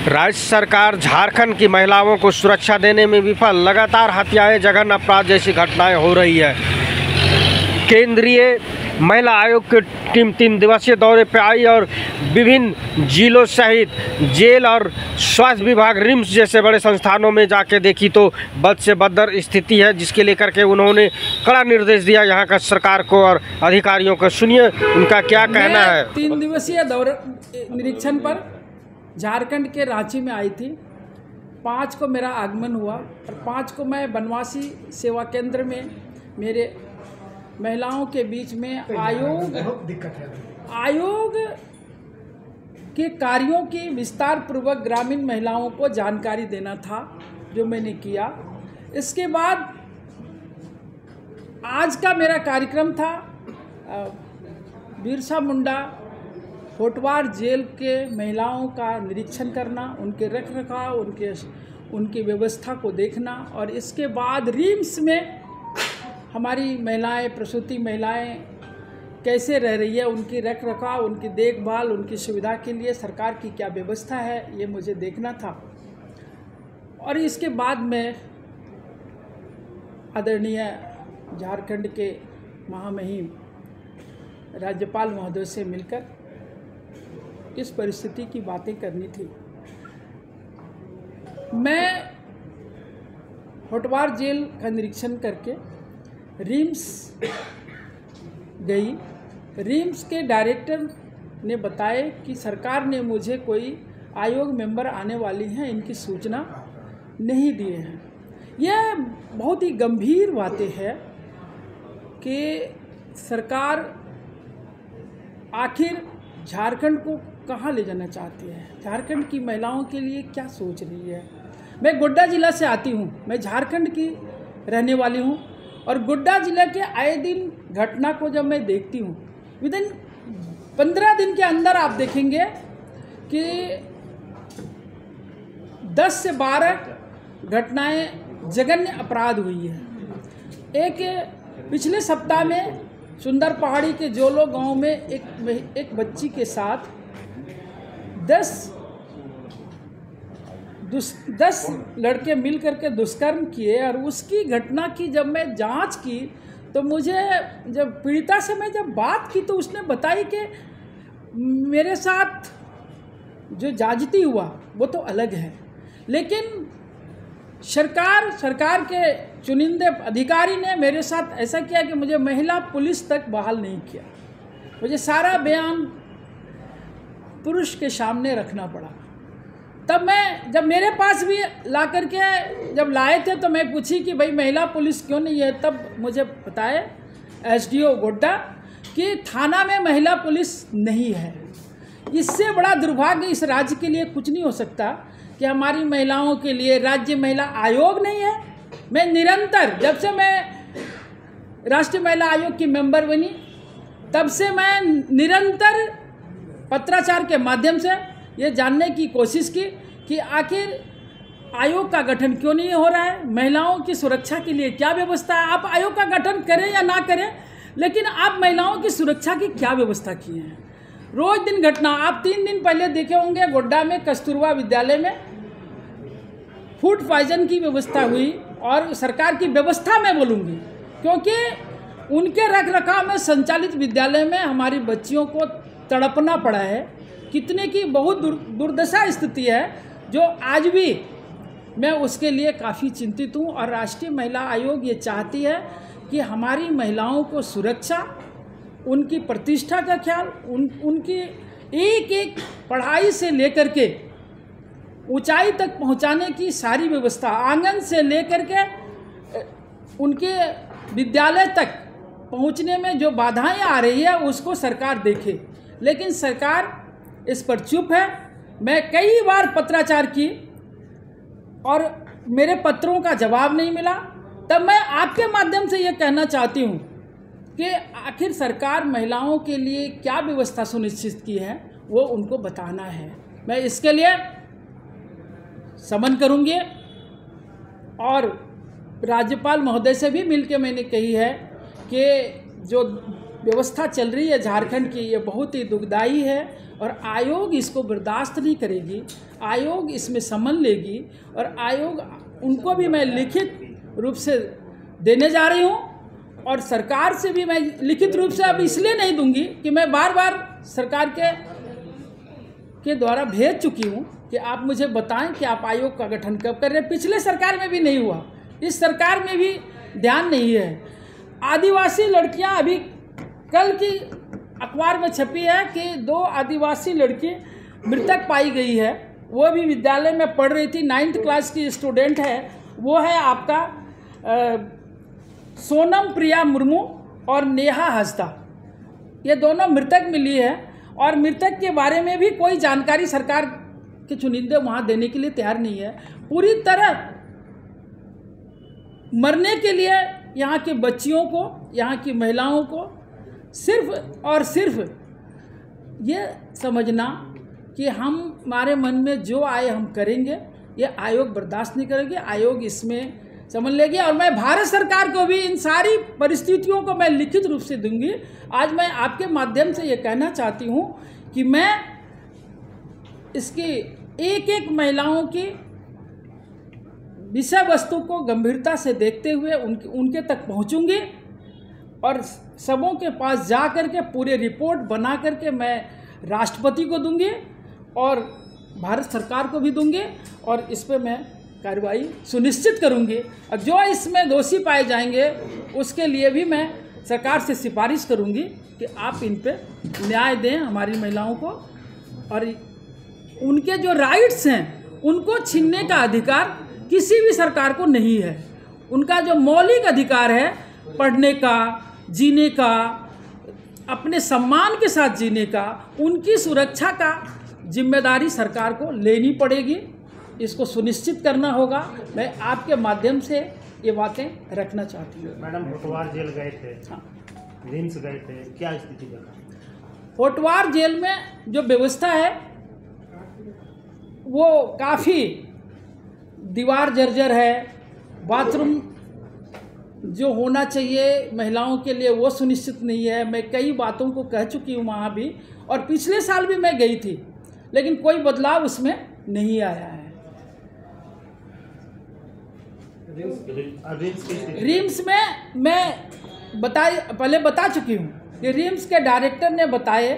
राज्य सरकार झारखंड की महिलाओं को सुरक्षा देने में विफल। लगातार हत्याएं, जघन्य अपराध जैसी घटनाएं हो रही है। केंद्रीय महिला आयोग की टीम 3 दिवसीय दौरे पर आई और विभिन्न जिलों सहित जेल और स्वास्थ्य विभाग, रिम्स जैसे बड़े संस्थानों में जाके देखी तो बद से बदतर स्थिति है, जिसके लेकर के उन्होंने कड़ा निर्देश दिया यहाँ का सरकार को और अधिकारियों को। सुनिए उनका क्या कहना है। 3 दिवसीय दौरे निरीक्षण पर झारखंड के रांची में आई थी। 5 को मेरा आगमन हुआ और 5 को मैं बनवासी सेवा केंद्र में मेरे महिलाओं के बीच में आयोग के कार्यों की विस्तार पूर्वक ग्रामीण महिलाओं को जानकारी देना था, जो मैंने किया। इसके बाद आज का मेरा कार्यक्रम था बिरसा मुंडा होटवार जेल के महिलाओं का निरीक्षण करना, उनके रखरखाव, उनकी व्यवस्था को देखना और इसके बाद रिम्स में हमारी महिलाएं, प्रसूति महिलाएं कैसे रह रही है, उनकी रखरखाव, उनकी देखभाल, उनकी सुविधा के लिए सरकार की क्या व्यवस्था है, ये मुझे देखना था। और इसके बाद मैं आदरणीय झारखंड के महामहिम राज्यपाल महोदय से मिलकर इस परिस्थिति की बातें करनी थी। मैं होटवार जेल का निरीक्षण करके रिम्स गई। रिम्स के डायरेक्टर ने बताया कि सरकार ने मुझे कोई आयोग मेंबर आने वाली हैं, इनकी सूचना नहीं दिए हैं। यह बहुत ही गंभीर बातें हैं कि सरकार आखिर झारखंड को कहाँ ले जाना चाहती है, झारखंड की महिलाओं के लिए क्या सोच रही है। मैं गोड्डा जिला से आती हूँ, मैं झारखंड की रहने वाली हूँ और गोड्डा जिला के आए दिन घटना को जब मैं देखती हूँ, विदिन 15 दिन के अंदर आप देखेंगे कि 10 से 12 घटनाएं जघन्य अपराध हुई है। एक पिछले सप्ताह में सुंदर पहाड़ी के जोलो गांव में एक बच्ची के साथ 10 लड़के मिल करके दुष्कर्म किए और उसकी घटना की जब मैं जांच की तो मुझे, जब पीड़िता से मैं जब बात की तो उसने बताई कि मेरे साथ जो जाजती हुआ वो तो अलग है, लेकिन सरकार के चुनिंदे अधिकारी ने मेरे साथ ऐसा किया कि मुझे महिला पुलिस तक बहाल नहीं किया। मुझे सारा बयान पुरुष के सामने रखना पड़ा। तब जब मेरे पास भी ला करके जब लाए थे तो मैं पूछी कि भाई महिला पुलिस क्यों नहीं है, तब मुझे बताया एसडीओ गोड्डा कि थाना में महिला पुलिस नहीं है। इससे बड़ा दुर्भाग्य इस राज्य के लिए कुछ नहीं हो सकता कि हमारी महिलाओं के लिए राज्य महिला आयोग नहीं है। मैं निरंतर, जब से मैं राष्ट्रीय महिला आयोग की मेंबर बनी तब से मैं निरंतर पत्राचार के माध्यम से ये जानने की कोशिश की कि आखिर आयोग का गठन क्यों नहीं हो रहा है, महिलाओं की सुरक्षा के लिए क्या व्यवस्था है। आप आयोग का गठन करें या ना करें, लेकिन आप महिलाओं की सुरक्षा की क्या व्यवस्था किए हैं। रोज दिन घटना, आप 3 दिन पहले देखे होंगे गोड्डा में कस्तूरबा विद्यालय में फूड पॉइजन की व्यवस्था हुई और सरकार की व्यवस्था मैं बोलूँगी, क्योंकि उनके रखरखाव में संचालित विद्यालय में हमारी बच्चियों को तड़पना पड़ा है। कितने की बहुत दुर्दशा स्थिति है, जो आज भी मैं उसके लिए काफ़ी चिंतित हूँ। और राष्ट्रीय महिला आयोग ये चाहती है कि हमारी महिलाओं को सुरक्षा, उनकी प्रतिष्ठा का ख्याल, उनकी एक पढ़ाई से लेकर के ऊंचाई तक पहुंचाने की सारी व्यवस्था, आंगन से लेकर के उनके विद्यालय तक पहुंचने में जो बाधाएं आ रही है उसको सरकार देखे। लेकिन सरकार इस पर चुप है। मैं कई बार पत्राचार की और मेरे पत्रों का जवाब नहीं मिला। तब मैं आपके माध्यम से ये कहना चाहती हूँ कि आखिर सरकार महिलाओं के लिए क्या व्यवस्था सुनिश्चित की है, वो उनको बताना है। मैं इसके लिए समन करूँगी और राज्यपाल महोदय से भी मिलकर मैंने कही है कि जो व्यवस्था चल रही है झारखंड की, ये बहुत ही दुखदाई है और आयोग इसको बर्दाश्त नहीं करेगी। आयोग इसमें समन लेगी और आयोग उनको भी मैं लिखित रूप से देने जा रही हूँ और सरकार से भी मैं लिखित रूप से अब इसलिए नहीं दूंगी कि मैं बार बार सरकार के द्वारा भेज चुकी हूँ कि आप मुझे बताएं कि आप आयोग का गठन कब कर रहे हैं। पिछले सरकार में भी नहीं हुआ, इस सरकार में भी ध्यान नहीं है। आदिवासी लड़कियां अभी कल की अखबार में छपी है कि 2 आदिवासी लड़की मृतक पाई गई है, वो भी विद्यालय में पढ़ रही थी, 9th क्लास की स्टूडेंट है। वो है आपका सोनम प्रिया मुर्मू और नेहा हंसदा, ये दोनों मृतक मिली है और मृतक के बारे में भी कोई जानकारी सरकार के चुनिंदे वहाँ देने के लिए तैयार नहीं है। पूरी तरह मरने के लिए यहाँ की बच्चियों को, यहाँ की महिलाओं को सिर्फ और सिर्फ ये समझना कि हमारे मन में जो आए हम करेंगे, ये आयोग बर्दाश्त नहीं करेगी, आयोग इसमें समझ लेगी। और मैं भारत सरकार को भी इन सारी परिस्थितियों को मैं लिखित रूप से दूंगी। आज मैं आपके माध्यम से ये कहना चाहती हूँ कि मैं इसकी एक एक महिलाओं की विषय वस्तु को गंभीरता से देखते हुए उनके तक पहुँचूंगी और सबों के पास जा कर के पूरे रिपोर्ट बना करके मैं राष्ट्रपति को दूंगी और भारत सरकार को भी दूंगी और इस पर मैं कार्रवाई सुनिश्चित करूंगी। और जो इसमें दोषी पाए जाएंगे उसके लिए भी मैं सरकार से सिफारिश करूंगी कि आप इन पे न्याय दें हमारी महिलाओं को, और उनके जो राइट्स हैं उनको छीनने का अधिकार किसी भी सरकार को नहीं है। उनका जो मौलिक अधिकार है पढ़ने का, जीने का, अपने सम्मान के साथ जीने का, उनकी सुरक्षा का जिम्मेदारी सरकार को लेनी पड़ेगी। इसको सुनिश्चित करना होगा। मैं आपके माध्यम से ये बातें रखना चाहती हूँ। मैडम होटवार जेल गए थे, हाँ, रिम्स गए थे, क्या स्थिति देखा? होटवार जेल में जो व्यवस्था है वो काफ़ी दीवार जर्जर है, बाथरूम जो होना चाहिए महिलाओं के लिए वो सुनिश्चित नहीं है। मैं कई बातों को कह चुकी हूँ वहाँ भी, और पिछले साल भी मैं गई थी, लेकिन कोई बदलाव उसमें नहीं आया है। रिम्स में मैं पहले बता चुकी हूँ कि रिम्स के डायरेक्टर ने बताए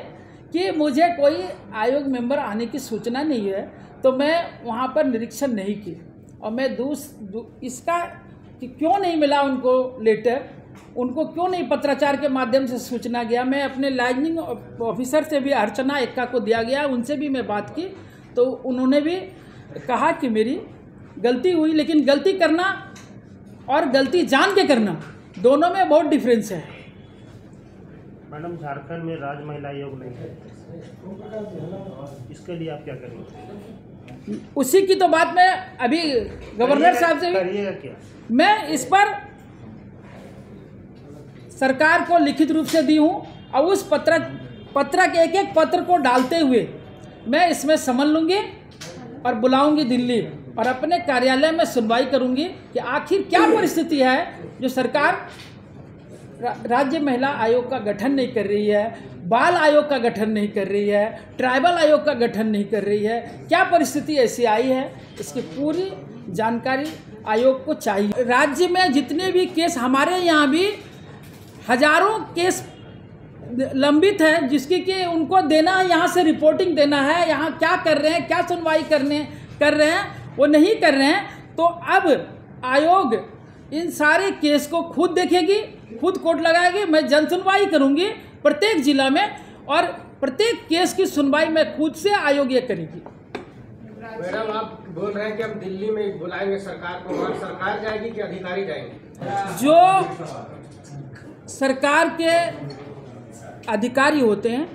कि मुझे कोई आयोग मेंबर आने की सूचना नहीं है, तो मैं वहाँ पर निरीक्षण नहीं की। और मैं इसका कि क्यों नहीं मिला उनको लेटर, उनको क्यों नहीं पत्राचार के माध्यम से सूचना गया, मैं अपने लाइजनिंग ऑफिसर से भी अर्चना एक्का को दिया गया, उनसे भी मैं बात की, तो उन्होंने भी कहा कि मेरी गलती हुई। लेकिन गलती करना और गलती जान के करना दोनों में बहुत डिफरेंस है। मैडम झारखंड में राज महिला आयोग नहीं है, इसके लिए आप क्या करेंगे? उसी की तो बात मैं अभी गवर्नर साहब से करिएगा क्या? मैं इस पर सरकार को लिखित रूप से दी हूँ और उस पत्र के एक एक पत्र को डालते हुए मैं इसमें समझ लूँगी और बुलाऊंगी दिल्ली और अपने कार्यालय में सुनवाई करूंगी कि आखिर क्या परिस्थिति है जो सरकार राज्य महिला आयोग का गठन नहीं कर रही है, बाल आयोग का गठन नहीं कर रही है, ट्राइबल आयोग का गठन नहीं कर रही है। क्या परिस्थिति ऐसी आई है, इसकी पूरी जानकारी आयोग को चाहिए। राज्य में जितने भी केस, हमारे यहाँ भी हजारों केस लंबित है जिसकी कि उनको देना है, यहाँ से रिपोर्टिंग देना है, यहाँ क्या कर रहे हैं, क्या सुनवाई कर रहे हैं, वो नहीं कर रहे हैं। तो अब आयोग इन सारे केस को खुद देखेगी, खुद कोर्ट लगाएगी। मैं जन सुनवाई करूँगी प्रत्येक जिला में और प्रत्येक केस की सुनवाई मैं खुद से आयोग ये करेगी। मैडम आप बोल रहे हैं कि हम दिल्ली में बुलाएंगे सरकार को, वहाँ सरकार जाएगी कि अधिकारी जाएंगे? जो सरकार के अधिकारी होते हैं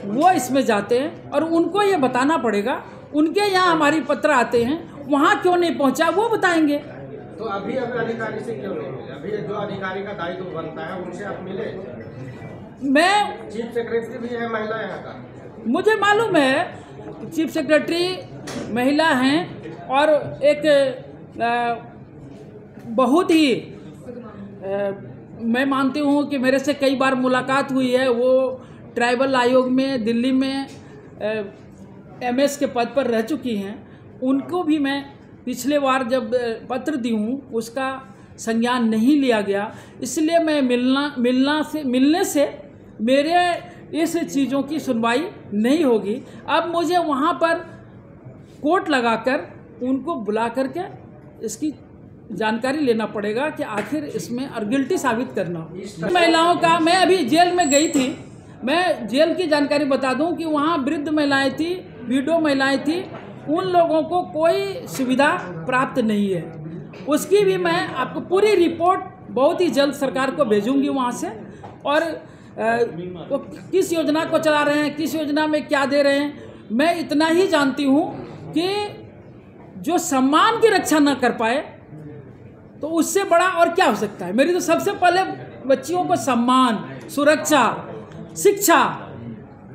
वो इसमें जाते हैं और उनको ये बताना पड़ेगा। उनके यहाँ हमारी पत्र आते हैं, वहाँ क्यों नहीं पहुँचा वो बताएंगे। तो अभी अधिकारी से क्यों नहीं मिले? अभी जो अधिकारी का दायित्व बनता है उनसे आप मिले? मैं चीफ सेक्रेटरी भी है महिला यहाँ का, मुझे मालूम है चीफ सेक्रेटरी महिला हैं और एक बहुत ही मैं मानती हूँ कि मेरे से कई बार मुलाकात हुई है। वो ट्राइबल आयोग में दिल्ली में MS के पद पर रह चुकी हैं। उनको भी मैं पिछले बार जब पत्र दी हूँ उसका संज्ञान नहीं लिया गया, इसलिए मैं मिलने से मेरे इस चीज़ों की सुनवाई नहीं होगी। अब मुझे वहाँ पर कोर्ट लगाकर उनको बुला करके इसकी जानकारी लेना पड़ेगा कि आखिर इसमें और गिल्टी साबित करना हो। महिलाओं का, मैं अभी जेल में गई थी, मैं जेल की जानकारी बता दूं कि वहाँ वृद्ध महिलाएं थी, विडो महिलाएं थी, उन लोगों को कोई सुविधा प्राप्त नहीं है। उसकी भी मैं आपको पूरी रिपोर्ट बहुत ही जल्द सरकार को भेजूंगी वहाँ से। और वो किस योजना को चला रहे हैं, किस योजना में क्या दे रहे हैं, मैं इतना ही जानती हूँ कि जो सम्मान की रक्षा न कर पाए तो उससे बड़ा और क्या हो सकता है। मेरी तो सबसे पहले बच्चियों को सम्मान, सुरक्षा, शिक्षा,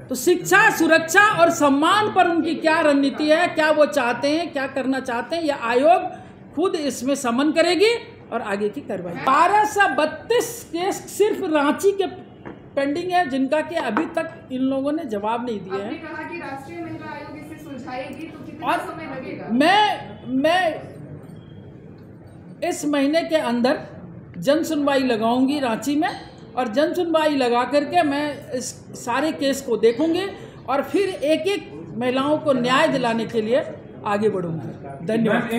तो शिक्षा, सुरक्षा और सम्मान पर उनकी क्या रणनीति है, क्या वो चाहते हैं, क्या करना चाहते हैं, यह आयोग खुद इसमें समन करेगी और आगे की कार्रवाई। 1232 केस सिर्फ रांची के पेंडिंग है, जिनका कि अभी तक इन लोगों ने जवाब नहीं दिए हैं। कहा कि राष्ट्रीय महिला आयोग इसे सुलझाएगी, तो कितना और समय लगेगा? मैं इस महीने के अंदर जन सुनवाई लगाऊंगी रांची में, और जन सुनवाई लगा करके मैं इस सारे केस को देखूंगी और फिर एक एक महिलाओं को न्याय दिलाने के लिए आगे बढ़ूंगी। धन्यवाद।